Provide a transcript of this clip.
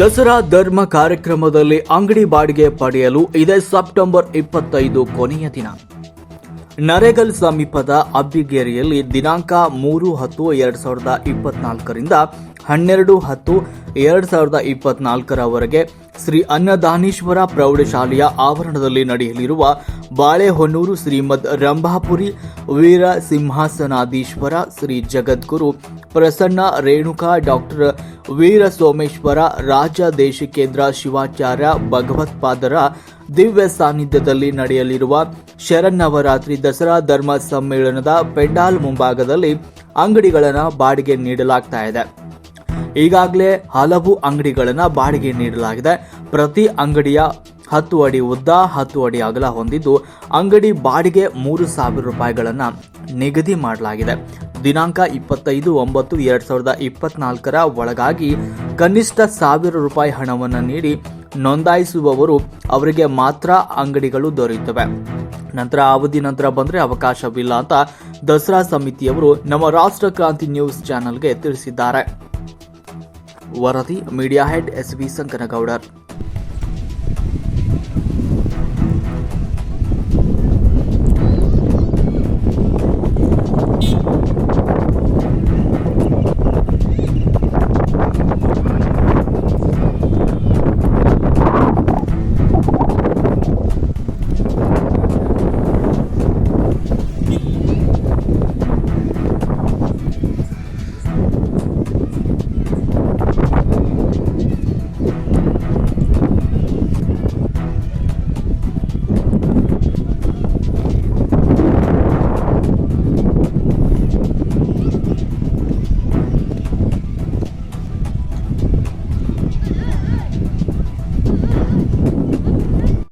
ದಸರಾ ಧರ್ಮ ಕಾರ್ಯಕ್ರಮದಲ್ಲಿ ಅಂಗಡಿ ಬಾಡಿಗೆ ಪಡೆಯಲು ಇದೇ ಸೆಪ್ಟೆಂಬರ್ 25 ಕೊನೆಯ ದಿನ. ನರೇಗಲ್ ಸಮೀಪದ ಅಬ್ಬಿಗೇರಿಯಲ್ಲಿ ದಿನಾಂಕ 3/10/2024 ರಿಂದ 12/10/2024 ಶ್ರೀ ಅನ್ನದಾನೀಶ್ವರ ಪ್ರೌಢಶಾಲೆಯ ಆವರಣದಲ್ಲಿ ನಡೆಯಲಿರುವ ಬಾಳೆಹೊನ್ನೂರು ಶ್ರೀಮದ್ ರಂಭಾಪುರಿ ವೀರ ಸಿಂಹಾಸನಾಧೀಶ್ವರ ಶ್ರೀ ಜಗದ್ಗುರು ಪ್ರಸನ್ನ ರೇಣುಕಾ ಡಾಕ್ಟರ್ ವೀರ ಸೋಮೇಶ್ವರ ರಾಜದೇಶಿಕೇಂದ್ರ ಶಿವಾಚಾರ್ಯ ಭಗವತ್ಪಾದರ ದಿವ್ಯ ಸಾನ್ನಿಧ್ಯದಲ್ಲಿ ನಡೆಯಲಿರುವ ಶರನ್ನವರಾತ್ರಿ ದಸರಾ ಧರ್ಮ ಸಮ್ಮೇಳನದ ಪೆಂಡಾಲ್ ಮುಂಭಾಗದಲ್ಲಿ ಅಂಗಡಿಗಳನ್ನು ಬಾಡಿಗೆ ನೀಡಲಾಗ್ತಾ ಇದೆ. ಈಗಾಗಲೇ ಹಲವು ಅಂಗಡಿಗಳನ್ನು ಬಾಡಿಗೆ ನೀಡಲಾಗಿದೆ. ಪ್ರತಿ ಅಂಗಡಿಯ 10 ಅಡಿ ಉದ್ದ 10 ಅಡಿ ಅಗಲ ಹೊಂದಿದ್ದು ಅಂಗಡಿ ಬಾಡಿಗೆ 3,000 ರೂಪಾಯಿಗಳನ್ನು ನಿಗದಿ ಮಾಡಲಾಗಿದೆ. ದಿನಾಂಕ 25/9/2024 ಒಳಗಾಗಿ ಕನಿಷ್ಠ 1,000 ರೂಪಾಯಿ ಹಣವನ್ನು ನೀಡಿ ನೋಂದಾಯಿಸುವವರು ಅವರಿಗೆ ಮಾತ್ರ ಅಂಗಡಿಗಳು ದೊರೆಯುತ್ತವೆ. ನಂತರ ಅವಧಿ ನಂತರ ಬಂದರೆ ಅವಕಾಶವಿಲ್ಲ ಅಂತ ದಸರಾ ಸಮಿತಿಯವರು ನಮ್ಮ ರಾಷ್ಟ್ರ ಕ್ರಾಂತಿ ನ್ಯೂಸ್ ಚಾನೆಲ್ಗೆ ತಿಳಿಸಿದ್ದಾರೆ. ವರದಿ ಮೀಡಿಯಾ ಹೆಡ್ SV ಸಂಕನಗೌಡರ್.